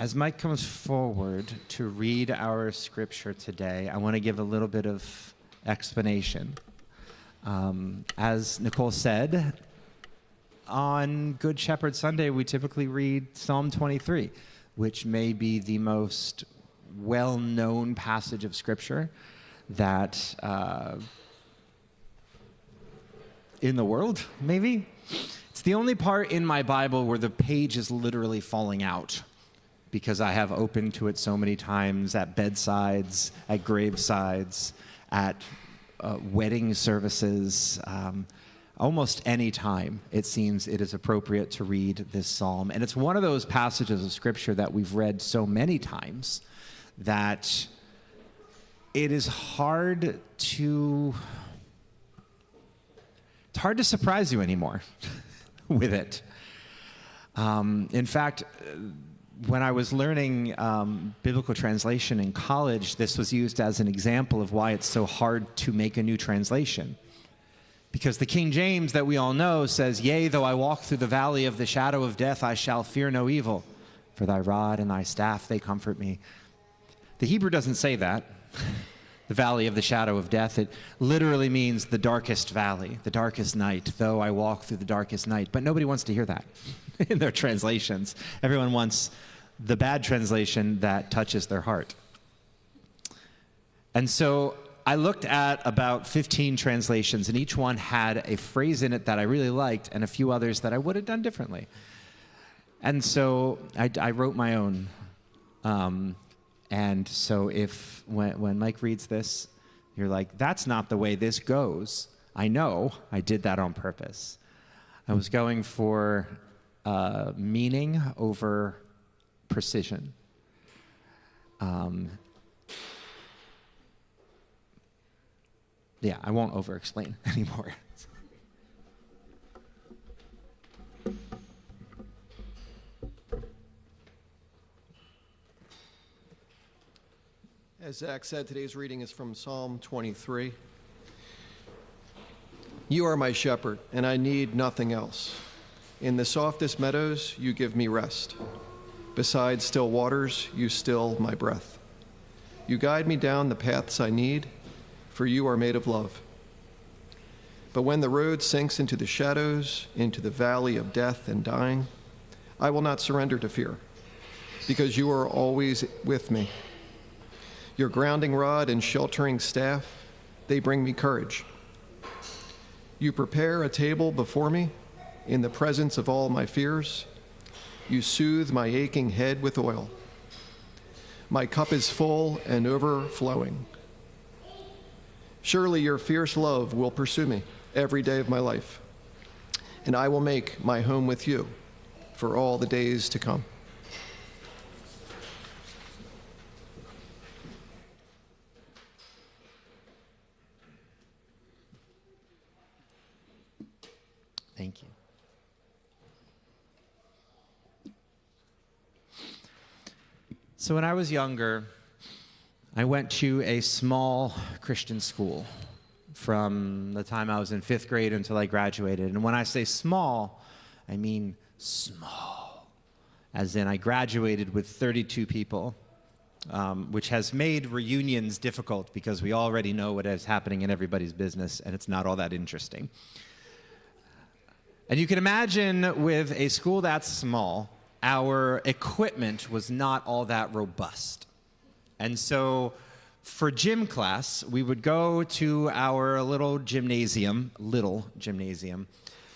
As Mike comes forward to read our scripture today, I want to give a little bit of explanation. As Nicole said, on Good Shepherd Sunday, we typically read Psalm 23, which may be the most well-known passage of Scripture that in the world, maybe. It's the only part in my Bible where the page is literally falling out because I have opened to it so many times at bedsides, at gravesides, at wedding services. Almost any time it seems it is appropriate to read this psalm. And it's one of those passages of Scripture that we've read so many times that it is hard to surprise you anymore with it. In fact, when I was learning biblical translation in college, this was used as an example of why it's so hard to make a new translation. Because the King James that we all know says, "Yea, though I walk through the valley of the shadow of death, I shall fear no evil, for thy rod and thy staff, they comfort me." The Hebrew doesn't say that. The valley of the shadow of death, it literally means the darkest valley, the darkest night, though I walk through the darkest night. But nobody wants to hear that in their translations. Everyone wants the bad translation that touches their heart. And so I looked at about 15 translations, and each one had a phrase in it that I really liked and a few others that I would have done differently. And so I wrote my own. And so when Mike reads this, you're like, that's not the way this goes. I know I did that on purpose. I was going for meaning over precision. Yeah, I won't over-explain anymore. As Zack said, today's reading is from Psalm 23. You are my shepherd, and I need nothing else. In the softest meadows, you give me rest. Beside still waters, you still my breath. You guide me down the paths I need, for you are made of love. But when the road sinks into the shadows, into the valley of death and dying, I will not surrender to fear, because you are always with me. Your grounding rod and sheltering staff, they bring me courage. You prepare a table before me in the presence of all my fears. You soothe my aching head with oil. My cup is full and overflowing. Surely your fierce love will pursue me every day of my life, and I will make my home with you for all the days to come. Thank you. So when I was younger, I went to a small Christian school from the time I was in 5th grade until I graduated. And when I say small, I mean small. As in I graduated with 32 people, which has made reunions difficult because we already know what is happening in everybody's business, and it's not all that interesting. And you can imagine with a school that small, our equipment was not all that robust. And so for gym class, we would go to our little gymnasium,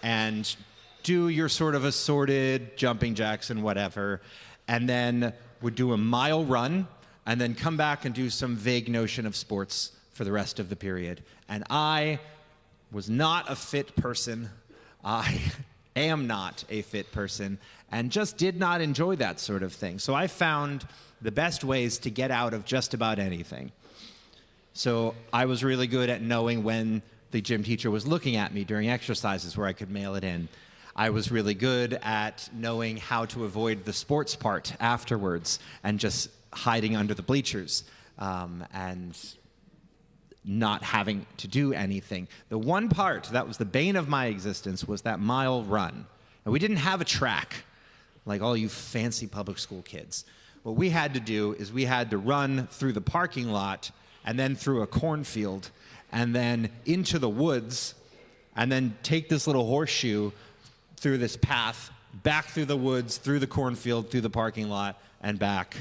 and do your sort of assorted jumping jacks and whatever, and then would do a mile run, and then come back and do some vague notion of sports for the rest of the period. And I was not a fit person. I am not a fit person, and just did not enjoy that sort of thing. So I found the best ways to get out of just about anything. So I was really good at knowing when the gym teacher was looking at me during exercises where I could mail it in. I was really good at knowing how to avoid the sports part afterwards and just hiding under the bleachers and not having to do anything. The one part that was the bane of my existence was that mile run. And we didn't have a track like all you fancy public school kids. What we had to do is we had to run through the parking lot and then through a cornfield and then into the woods and then take this little horseshoe through this path, back through the woods, through the cornfield, through the parking lot, and back.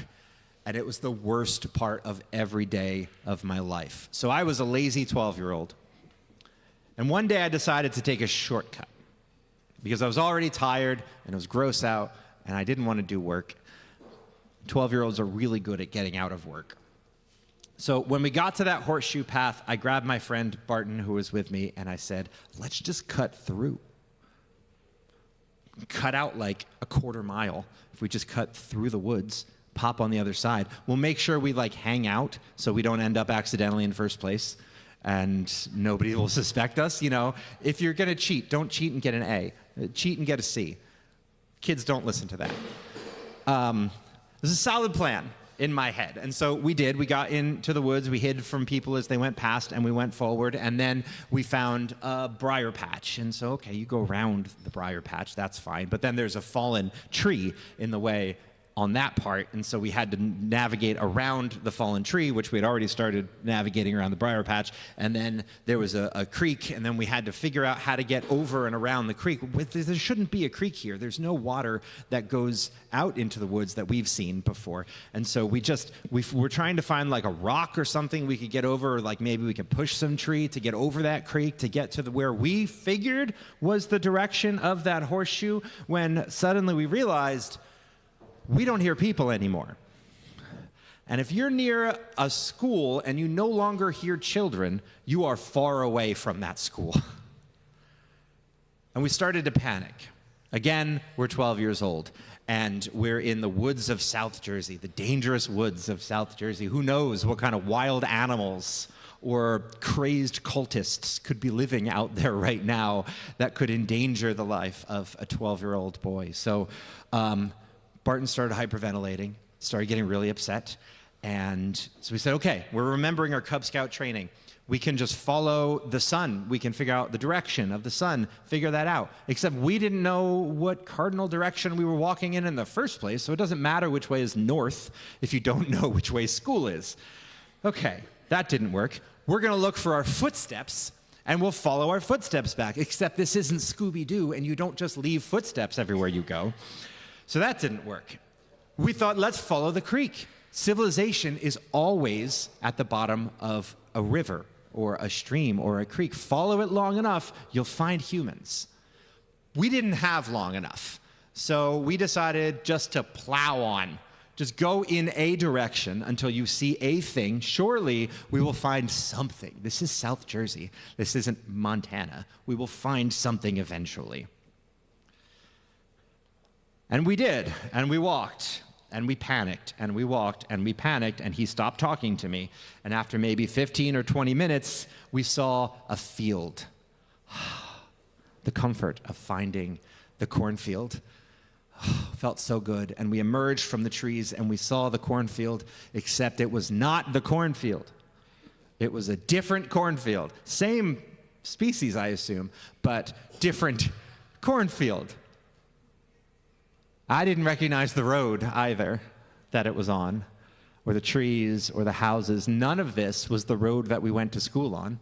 And it was the worst part of every day of my life. So I was a lazy 12-year-old. And one day I decided to take a shortcut because I was already tired and it was gross out and I didn't want to do work. 12-year-olds are really good at getting out of work. So when we got to that horseshoe path, I grabbed my friend Barton, who was with me, and I said, let's just cut through. Cut out like a quarter mile. If we just cut through the woods, pop on the other side. We'll make sure we hang out so we don't end up accidentally in first place and nobody will suspect us. If you're going to cheat, don't cheat and get an A. Cheat and get a C. Kids don't listen to that. It was a solid plan in my head. And so we did. We got into the woods. We hid from people as they went past, and we went forward. And then we found a briar patch. And so, okay, you go around the briar patch. That's fine. But then there's a fallen tree in the way on that part. And so we had to navigate around the fallen tree, which we had already started navigating around the briar patch. And then there was a creek, and then we had to figure out how to get over and around the creek. There shouldn't be a creek here. There's no water that goes out into the woods that we've seen before. And so we're trying to find a rock or something we could get over, or maybe we could push some tree to get over that creek to get to where we figured was the direction of that horseshoe, when suddenly we realized we don't hear people anymore. And if you're near a school and you no longer hear children, you are far away from that school. And we started to panic. Again, we're 12 years old, and we're in the woods of South Jersey, the dangerous woods of South Jersey. Who knows what kind of wild animals or crazed cultists could be living out there right now that could endanger the life of a 12-year-old boy. So Barton started hyperventilating, started getting really upset. And so we said, okay, we're remembering our Cub Scout training. We can just follow the sun. We can figure out the direction of the sun, figure that out. Except we didn't know what cardinal direction we were walking in the first place, so it doesn't matter which way is north if you don't know which way school is. Okay, that didn't work. We're going to look for our footsteps, and we'll follow our footsteps back. Except this isn't Scooby-Doo, and you don't just leave footsteps everywhere you go. So that didn't work. We thought, let's follow the creek. Civilization is always at the bottom of a river or a stream or a creek. Follow it long enough, you'll find humans. We didn't have long enough. So we decided just to plow on. Just go in a direction until you see a thing. Surely we will find something. This is South Jersey. This isn't Montana. We will find something eventually. And we did, and we walked, and we panicked, and we walked, and we panicked, and he stopped talking to me. And after maybe 15 or 20 minutes, we saw a field. The comfort of finding the cornfield felt so good. And we emerged from the trees, and we saw the cornfield, except it was not the cornfield. It was a different cornfield. Same species, I assume, but different cornfield. I didn't recognize the road either that it was on, or the trees, or the houses. None of this was the road that we went to school on.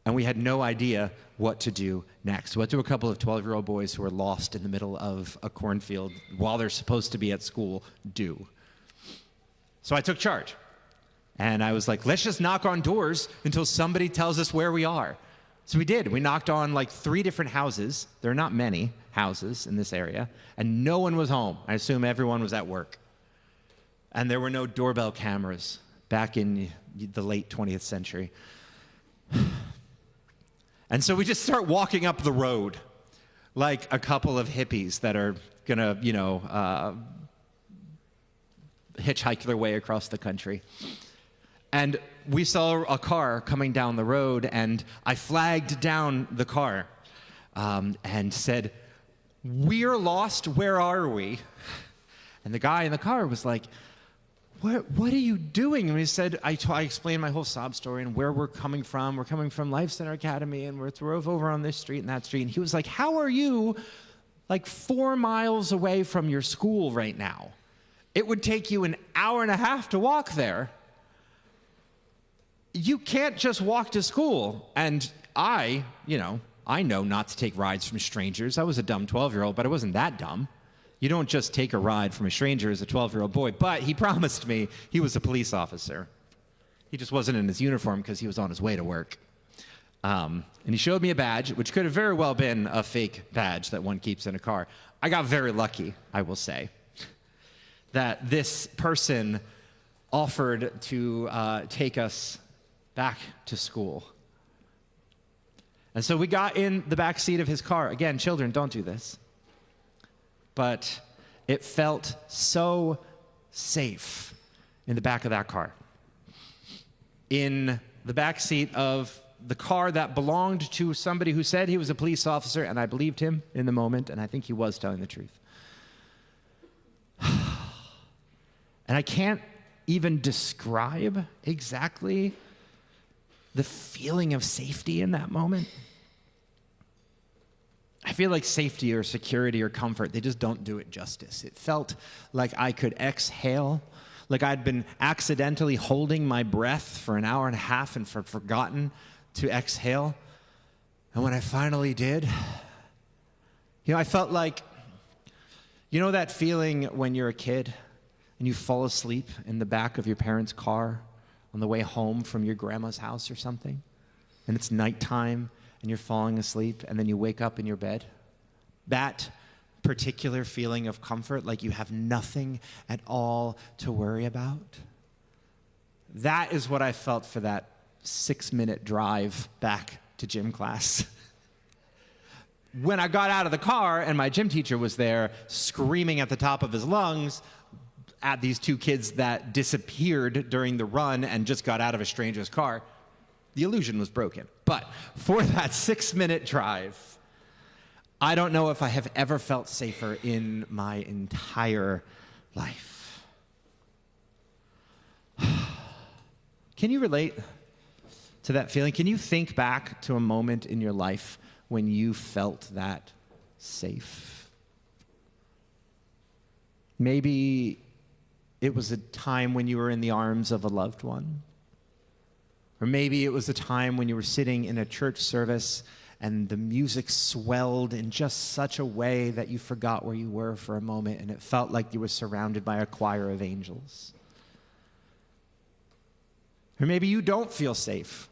And we had no idea what to do next. What do a couple of 12-year-old boys who are lost in the middle of a cornfield while they're supposed to be at school do? So I took charge. And I was like, let's just knock on doors until somebody tells us where we are. So we did. We knocked on 3 different houses. There are not many houses in this area. And no one was home. I assume everyone was at work. And there were no doorbell cameras back in the late 20th century. And so we just start walking up the road like a couple of hippies that are going to, hitchhike their way across the country. And we saw a car coming down the road, and I flagged down the car and said, "We're lost, where are we?" And the guy in the car was like, What are you doing? And he said, I explained my whole sob story and where we're coming from. We're coming from Life Center Academy, and we drove over on this street and that street. And he was like, how are you 4 miles away from your school right now? It would take you an hour and a half to walk there. You can't just walk to school. And I know not to take rides from strangers. I was a dumb 12-year-old, but I wasn't that dumb. You don't just take a ride from a stranger as a 12-year-old boy. But he promised me he was a police officer. He just wasn't in his uniform because he was on his way to work. And he showed me a badge, which could have very well been a fake badge that one keeps in a car. I got very lucky, I will say, that this person offered to take us back to school. And so we got in the back seat of his car. Again, children, don't do this. But it felt so safe in the back of that car. In the back seat of the car that belonged to somebody who said he was a police officer, and I believed him in the moment, and I think he was telling the truth. And I can't even describe exactly the feeling of safety in that moment. I feel like safety or security or comfort, they just don't do it justice. It felt like I could exhale, like I'd been accidentally holding my breath for an hour and a half and forgotten to exhale. And when I finally did, I felt like, that feeling when you're a kid and you fall asleep in the back of your parents' car on the way home from your grandma's house or something, and it's nighttime and you're falling asleep and then you wake up in your bed. That particular feeling of comfort, like you have nothing at all to worry about. That is what I felt for that 6-minute drive back to gym class. When I got out of the car and my gym teacher was there screaming at the top of his lungs at these two kids that disappeared during the run and just got out of a stranger's car, the illusion was broken. But for that 6-minute drive, I don't know if I have ever felt safer in my entire life. Can you relate to that feeling? Can you think back to a moment in your life when you felt that safe? Maybe it was a time when you were in the arms of a loved one. Or maybe it was a time when you were sitting in a church service and the music swelled in just such a way that you forgot where you were for a moment and it felt like you were surrounded by a choir of angels. Or maybe you don't feel safe.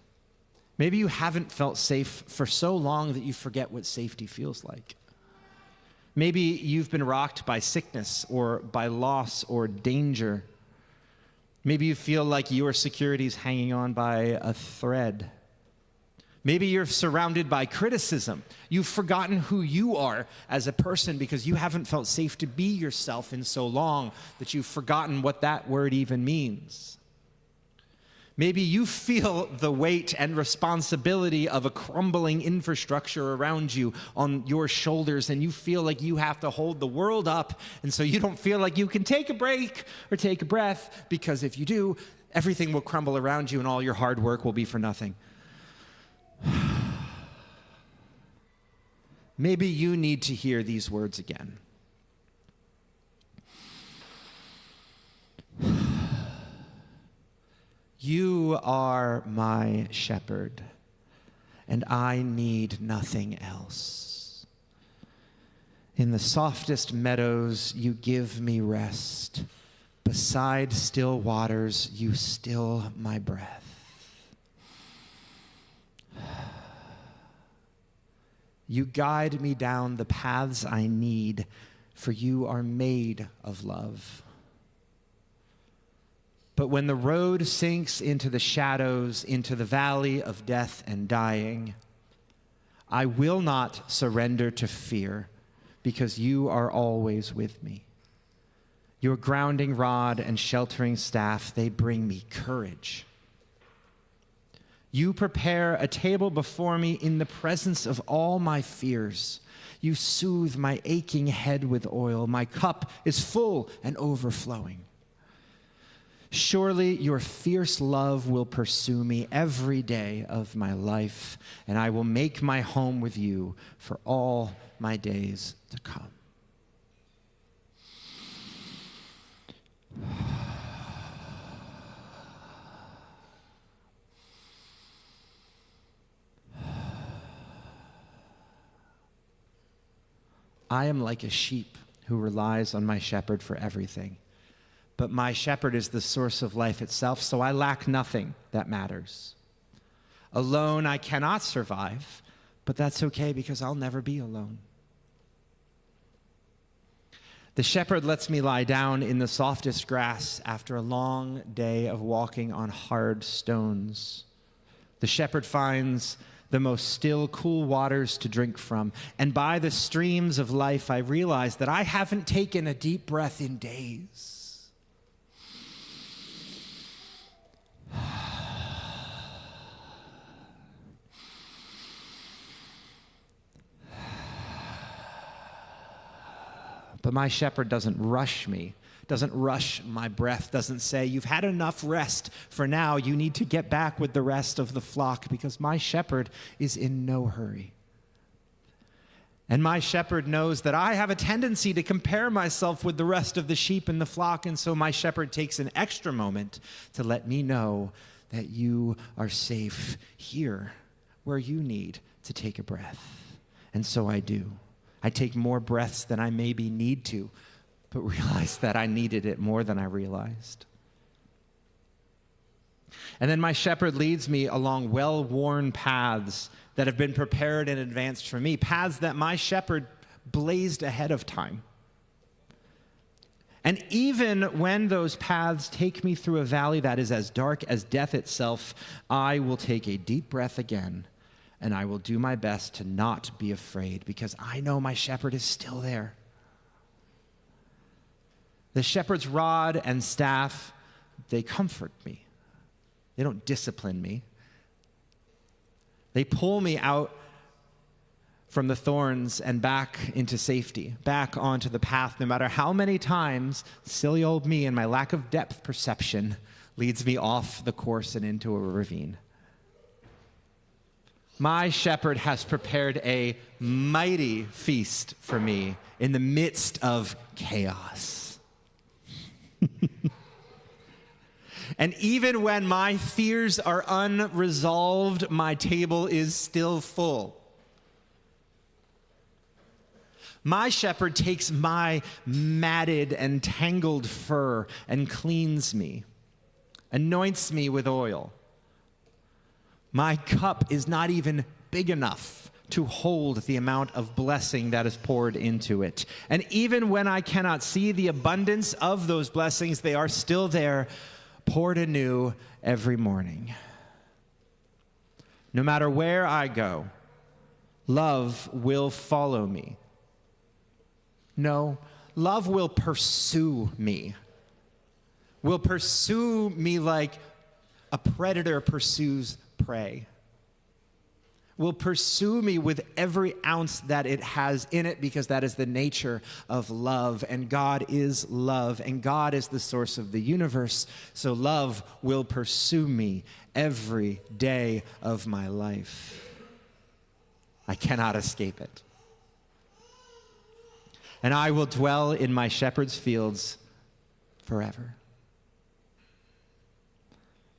Maybe you haven't felt safe for so long that you forget what safety feels like. Maybe you've been rocked by sickness or by loss or danger. Maybe you feel like your security is hanging on by a thread. Maybe you're surrounded by criticism. You've forgotten who you are as a person because you haven't felt safe to be yourself in so long that you've forgotten what that word even means. Maybe you feel the weight and responsibility of a crumbling infrastructure around you on your shoulders, and you feel like you have to hold the world up, and so you don't feel like you can take a break or take a breath, because if you do, everything will crumble around you and all your hard work will be for nothing. Maybe you need to hear these words again. You are my shepherd, and I need nothing else. In the softest meadows, you give me rest. Beside still waters, you still my breath. You guide me down the paths I need, for you are made of love. But when the road sinks into the shadows, into the valley of death and dying, I will not surrender to fear, because you are always with me. Your grounding rod and sheltering staff, they bring me courage. You prepare a table before me in the presence of all my fears. You soothe my aching head with oil. My cup is full and overflowing. Surely your fierce love will pursue me every day of my life, and I will make my home with you for all my days to come. I am like a sheep who relies on my shepherd for everything. But my shepherd is the source of life itself, so I lack nothing that matters. Alone I cannot survive, but that's okay because I'll never be alone. The shepherd lets me lie down in the softest grass after a long day of walking on hard stones. The shepherd finds the most still, cool waters to drink from. And by the streams of life, I realize that I haven't taken a deep breath in days. But my shepherd doesn't rush me, doesn't rush my breath, doesn't say, you've had enough rest for now, you need to get back with the rest of the flock, because my shepherd is in no hurry. And my shepherd knows that I have a tendency to compare myself with the rest of the sheep in the flock, and so my shepherd takes an extra moment to let me know that you are safe here, where you need to take a breath. And so I do. I take more breaths than I maybe need to, but realize that I needed it more than I realized. And then my shepherd leads me along well-worn paths that have been prepared in advance for me, paths that my shepherd blazed ahead of time. And even when those paths take me through a valley that is as dark as death itself, I will take a deep breath again, and I will do my best to not be afraid, because I know my shepherd is still there. The shepherd's rod and staff, they comfort me. They don't discipline me. They pull me out from the thorns and back into safety, back onto the path, no matter how many times silly old me and my lack of depth perception leads me off the course and into a ravine. My shepherd has prepared a mighty feast for me in the midst of chaos. And even when my fears are unresolved, my table is still full. My shepherd takes my matted and tangled fur and cleans me, anoints me with oil. My cup is not even big enough to hold the amount of blessing that is poured into it. And even when I cannot see the abundance of those blessings, they are still there, poured anew every morning. No matter where I go, love will follow me. No, love will pursue me. Will pursue me like a predator pursues prey. Will pursue me with every ounce that it has in it, because that is the nature of love, and God is love, and God is the source of the universe. So love will pursue me every day of my life. I cannot escape it. And I will dwell in my shepherd's fields forever.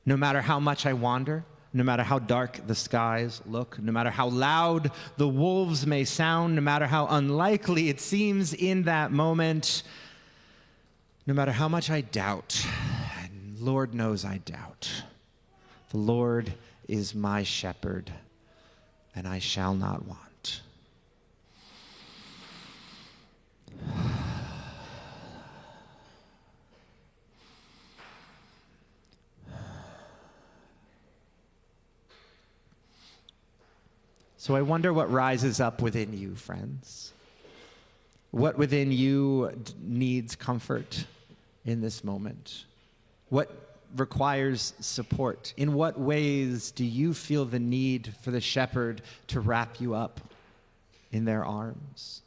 No matter how much I wander, no matter how dark the skies look, no matter how loud the wolves may sound, no matter how unlikely it seems in that moment, no matter how much I doubt, and Lord knows I doubt, the Lord is my shepherd, and I shall not want. So I wonder what rises up within you, friends. What within you needs comfort in this moment? What requires support? In what ways do you feel the need for the shepherd to wrap you up in their arms?